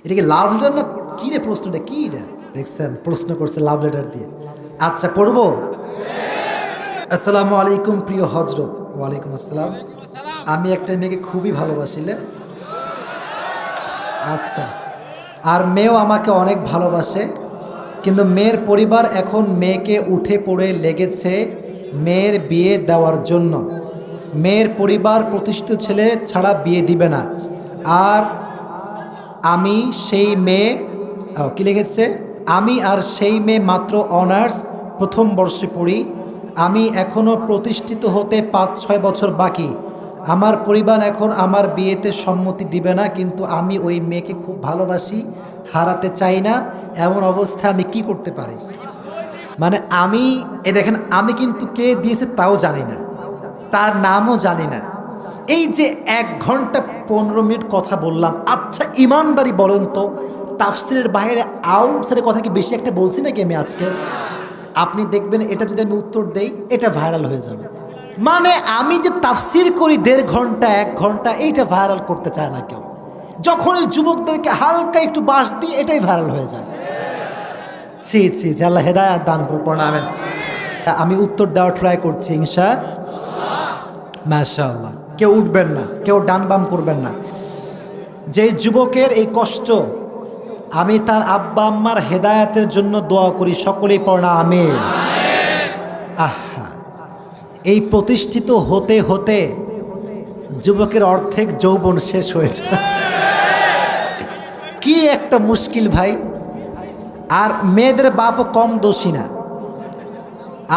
এটা কি love letter না কি রে? প্রশ্নটা কি রে? দেখছেন প্রশ্ন করছে লাভ লেটার দিয়ে। আচ্ছা পড়বো। আসসালামু আলাইকুম প্রিয় হজরত। ওয়ালাইকুম আসসালাম। আমি একটা মেয়েকে খুবই ভালোবাসিলে। আচ্ছা, আর মেয়েও আমাকে অনেক ভালোবাসে, কিন্তু মেয়ের পরিবার এখন মেয়েকে উঠে পড়ে লেগেছে মেয়ের বিয়ে দেওয়ার জন্য। মেয়ের পরিবার প্রতিষ্ঠিত ছেলে ছাড়া বিয়ে দিবে না। আর আমি সেই মেয়ে কি লিখেছে, আমি আর সেই মেয়ে মাত্র অনার্স প্রথম বর্ষে পড়ি। আমি এখনও প্রতিষ্ঠিত হতে 5-6 বছর বাকি। আমার পরিবার এখন আমার বিয়েতে সম্মতি দিবে না, কিন্তু আমি ওই মেয়েকে খুব ভালোবাসি, হারাতে চাই না। এমন অবস্থায় আমি কি করতে পারি? মানে আমি দেখেন, আমি কিন্তু কে দিয়েছে তাও জানি না, তার নামও জানি না। এই যে 1 ঘন্টা 15 মিনিট কথা বললাম। আচ্ছা ইমানদারি বলেন তো, তাফসিরের বাইরে আউটসাইডের কথা কি বেশি একটা বলছি নাকি আমি আজকে? আপনি দেখবেন এটা যদি আমি উত্তর দেই এটা ভাইরাল হয়ে যাবে। মানে আমি যে তাফসির করি 1.5 ঘন্টা 1 ঘন্টা, এইটা ভাইরাল করতে চায় না কেউ। যখন এই যুবকদেরকে হালকা একটু বাস দিই এটাই ভাইরাল হয়ে যায়। ছি ছি, আল্লাহ হেদায়াত দান করুন। আমিন। আমি উত্তর দেওয়ার ট্রাই করছি ইনশাআল্লাহ। মাশাআল্লাহ। কেউ উঠবেন না, কেউ ডান বাম করবেন না। যে যুবকের এই কষ্ট, আমি তার আব্বা আম্মার হেদায়াতের জন্য দোয়া করি। সকলেই পড়না আমিন। আহা, এই প্রতিষ্ঠিত হতে হতে যুবকের অর্ধেক যৌবন শেষ হয়েছে। কি একটা মুশকিল ভাই। আর মেয়েদের বাপও কম দোষী না।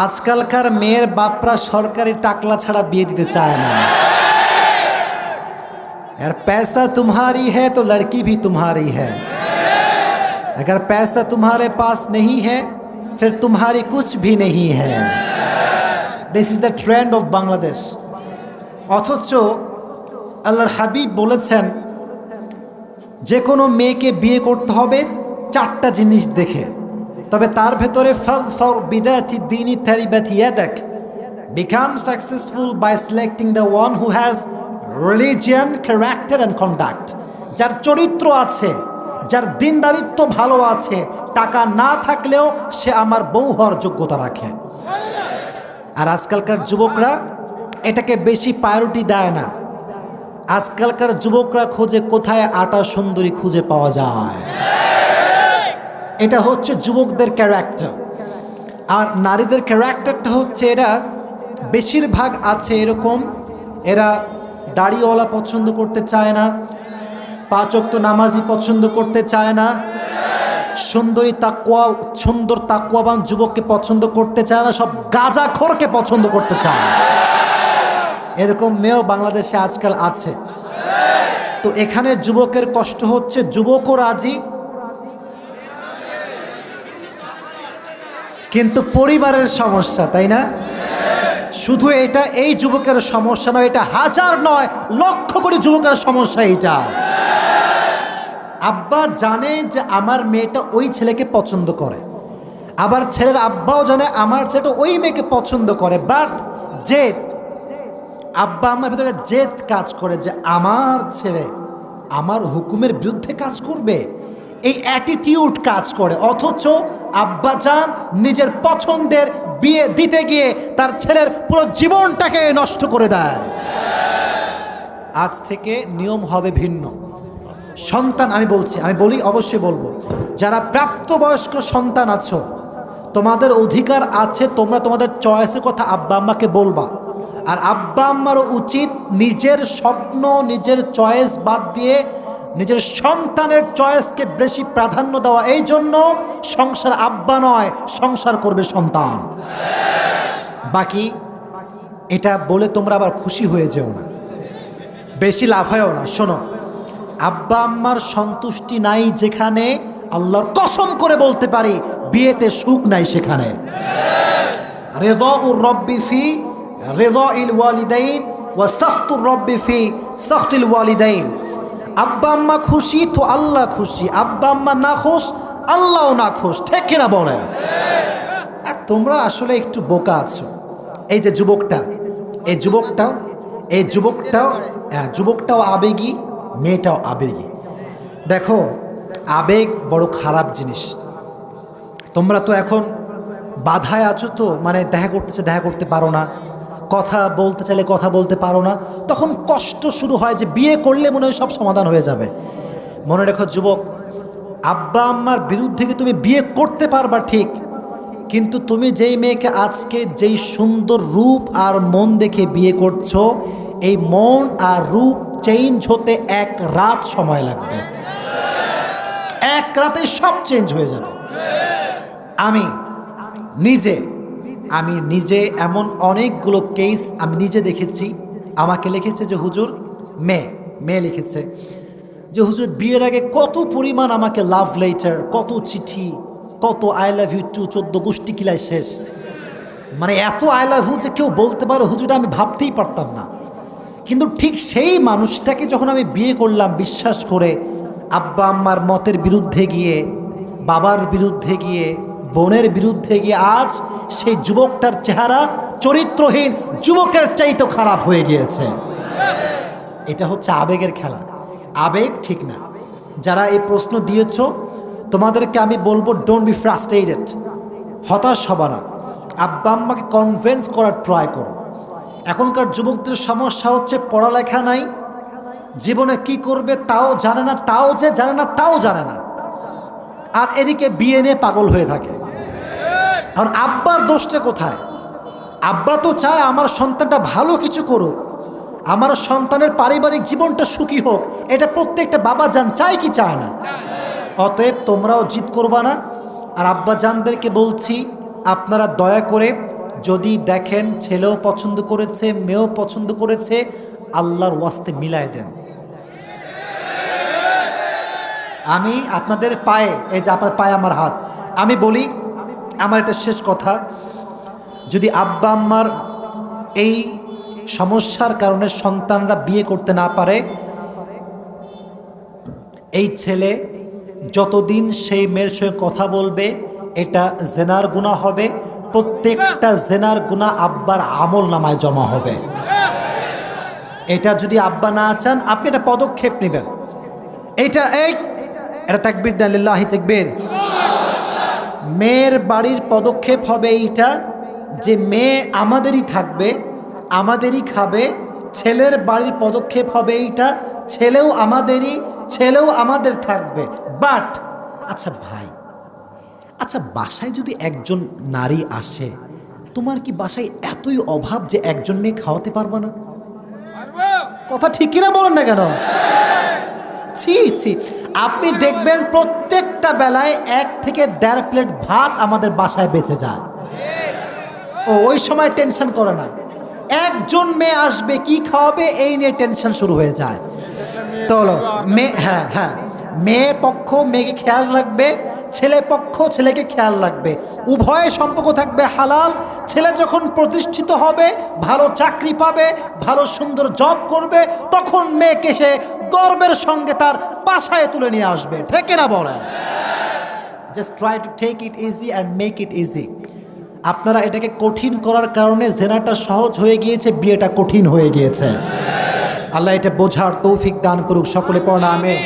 আজকালকার মেয়ের বাপরা সরকারি টাকলা ছাড়া বিয়ে দিতে চায় না। यार पैसा तुम्हारी है तो लड़की भी तुम्हारी है, अगर पैसा तुम्हारे पास नहीं है फिर तुम्हारी कुछ भी नहीं है। This is the trend of Bangladesh. অথচ আল্লাহর হাবিব বলেছেন যে কোনো মেয়েকে বিয়ে করতে হবে 4টা জিনিস দেখে, তবে তার ভেতরে ফাযফার বিদাতি দ্বীনি তারিবাত ইয়াদাক, become successful by selecting the one who has religion, character and conduct। যার চরিত্র আছে, যার দিনদারিত্ব ভালো আছে, টাকা না থাকলেও সে আমার বউ হওয়ার যোগ্যতা রাখে। আর আজকালকার যুবকরা এটাকে বেশি প্রায়োরিটি দেয় না। আজকালকার যুবকরা খোঁজে কোথায় আটা সুন্দরী খুঁজে পাওয়া যায়। এটা হচ্ছে যুবকদের ক্যারেক্টার। আর নারীদের ক্যারেক্টারটা হচ্ছে, এরা বেশিরভাগ আছে এরকম, এরা দাড়িওয়ালা পছন্দ করতে চায় না, 5 ওয়াক্ত নামাজি পছন্দ করতে চায় না, সুন্দর তাকওয়াবান যুবককে পছন্দ করতে চায় না, সব গাঁজাখোরকে পছন্দ করতে চায়। এরকম মেয়েও বাংলাদেশে আজকাল আছে। তো এখানে যুবকের কষ্ট হচ্ছে, যুবকও রাজি কিন্তু পরিবারের সমস্যা, তাই না? শুধু এটা এই যুবকের সমস্যা নয়, এটা হাজার নয় লক্ষ কোটি যুবকের সমস্যা। এটা আব্বা জানে যে আমার মেয়েটা ওই ছেলেকে পছন্দ করে, আবার ছেলের আব্বাও জানে আমার ছেলেটা ওই মেয়েকে পছন্দ করে, বাট জেদ, আব্বা আমার ভিতরে জেদ কাজ করে যে আমার ছেলে আমার হুকুমের বিরুদ্ধে কাজ করবে, এই অ্যাটিটিউড কাজ করে। অথচ আব্বা জান নিজের পছন্দের বিয়ে দিতে গিয়ে তার ছেলের পুরো জীবনটাকে নষ্ট করে দেয়। আজ থেকে নিয়ম হবে ভিন্ন। সন্তান, আমি বলি অবশ্যই বলবো, যারা প্রাপ্তবয়স্ক সন্তান আছো, তোমাদের অধিকার আছে, তোমরা তোমাদের চয়েসের কথা আব্বা আম্মাকে বলবা। আর আব্বা আম্মারও উচিত নিজের স্বপ্ন, নিজের চয়েস বাদ দিয়ে নিজের সন্তানের চয়েসকে বেশি প্রাধান্য দেওয়া। এই জন্য সংসার আব্বা নয়, সংসার করবে সন্তান। বাকি এটা বলে তোমরা আবার খুশি হয়ে যেও না, বেশি লাফায়ও না। শোনো, আব্বা আম্মার সন্তুষ্টি নাই যেখানে, আল্লাহর কসম করে বলতে পারি বিয়েতে সুখ নাই সেখানে। রিদাউর রব্বি ফি রিদাইল ওয়ালিদাইন ওয়া সাখতুর রব্বি ফি সাখতিল ওয়ালিদাইন। আব্বা আম্মা খুশি তো আল্লাহ খুশি, আব্বা আম্মা না খুশ আল্লাহও না খুশ, ঠিক কিনা বলেন? আর তোমরা আসলে একটু বোকা আছো। এই যে যুবকটাও আবেগী, মেয়েটাও আবেগী। দেখো আবেগ বড় খারাপ জিনিস। তোমরা তো এখন বাধায় আছো, তো মানে দেখা করতেছে দেখা করতে পারো না, কথা বলতে চাইলে কথা বলতে পারো না, তখন কষ্ট শুরু হয় যে বিয়ে করলে মনে হয় সব সমাধান হয়ে যাবে। মনে রেখো যুবক, আব্বা আম্মার বিরুদ্ধে কি তুমি বিয়ে করতে পারবা ঠিক, কিন্তু তুমি যেই মেয়েকে আজকে যেই সুন্দর রূপ আর মন দেখে বিয়ে করছো, এই মন আর রূপ চেঞ্জ হতে এক রাত সময় লাগবে। এক রাতে সব চেঞ্জ হয়ে যাবে। আমি নিজে এমন অনেকগুলো কেস আমি নিজে দেখেছি। আমাকে লিখেছে যে হুজুর, মেয়ে লিখেছে যে হুজুর বিয়ের আগে কত পরিমাণ আমাকে লাভ লেটার, কত চিঠি, কত আই লাভ ইউ টু 14 গোষ্ঠী কিলাই শেষ, মানে এত আই লাভ ইউ যে কেউ বলতে পারো হুজুর, আমি ভাবতেই পারতাম না। কিন্তু ঠিক সেই মানুষটাকে যখন আমি বিয়ে করলাম বিশ্বাস করে, আব্বা আম্মার মতের বিরুদ্ধে গিয়ে, বাবার বিরুদ্ধে গিয়ে, বোনের বিরুদ্ধে গিয়ে, আজ সেই যুবকটার চেহারা চরিত্রহীন যুবকের চাইতে খারাপ হয়ে গিয়েছে। এটা হচ্ছে আবেগের খেলা, আবেগ ঠিক না। যারা এই প্রশ্ন দিয়েছো তোমাদেরকে আমি বলবো, ডোন্ট বি ফ্রাস্ট্রেটেড, হতাশ হবা না, আব্বা আম্মাকে কনভিন্স করার ট্রাই করো। এখনকার যুবকদের সমস্যা হচ্ছে পড়ালেখা নাই, জীবনে কি করবে তাও জানে না, তাও জানে না, আর এদিকে বিয়ে নিয়ে পাগল হয়ে থাকে। এখন আব্বার দোষটা কোথায়? আব্বা তো চায় আমার সন্তানটা ভালো কিছু করুক, আমার সন্তানের পারিবারিক জীবনটা সুখী হোক, এটা প্রত্যেকটা বাবা জান চায় কি চায় না? অতএব তোমরাও জিদ করবা না। আর আব্বা জানদেরকে বলছি, আপনারা দয়া করে যদি দেখেন ছেলেও পছন্দ করেছে, মেয়েও পছন্দ করেছে, আল্লাহর ওয়াস্তে মিলায় দেন। আমি আপনাদের পায়ে, এই যে আপনার পায়ে আমার হাত, আমি বলি আমার এটা শেষ কথা, যদি আব্বা আম্মার এই সমস্যার কারণে সন্তানরা বিয়ে করতে না পারে, এই ছেলে যতদিন সেই মেয়ের সঙ্গে কথা বলবে এটা জেনার গুনাহ হবে, প্রত্যেকটা জেনার গুনাহ আব্বার আমল নামায় জমা হবে। এটা যদি আব্বা না চান, আপনি একটা পদক্ষেপ নেবেন। এটা তাকবীর দেন, লিল্লাহি তাকবীর। মেয়ের বাড়ির পদক্ষেপ হবে এইটা যে মেয়ে আমাদেরই থাকবে, আমাদেরই খাবে। ছেলের বাড়ির পদক্ষেপ হবে এইটা, ছেলেও আমাদেরই, ছেলেও আমাদের থাকবে। বাট আচ্ছা ভাই, আচ্ছা বাসায় যদি একজন নারী আসে, তোমার কি বাসায় এতই অভাব যে একজন মেয়ে খাওয়াতে পারবা না? কথা ঠিক কিনা বলেন না কেন? ছি, আপনি দেখবেন প্রত্যেকটা বেলায় 1 থেকে 1.5 প্লেট ভাত আমাদের বাসায় বেঁচে যায়। ওই সময় টেনশন করে না, একজন মেয়ে আসবে কি খাওয়াবে এই নিয়ে টেনশন শুরু হয়ে যায়। তো হলো মেয়ে পক্ষ মেয়েকে খেয়াল রাখবে, ছেলে পক্ষ ছেলেকে খেয়াল রাখবে, উভয় সম্পর্ক থাকবে হালাল। ছেলে যখন প্রতিষ্ঠিত হবে, ভালো চাকরি পাবে, ভালো সুন্দর জব করবে, তখন মেয়েকে সে গর্বের সঙ্গে তার বাসায় তুলে নিয়ে আসবে। ঠিক না বলেন? Just try to take it easy and make it easy. আপনারা এটাকে কঠিন করার কারণে জেনাটা সহজ হয়ে গিয়েছে, বিয়েটা কঠিন হয়ে গিয়েছে। আল্লাহ এটা বোঝার তৌফিক দান করুক। সকলে পড়া আমিন।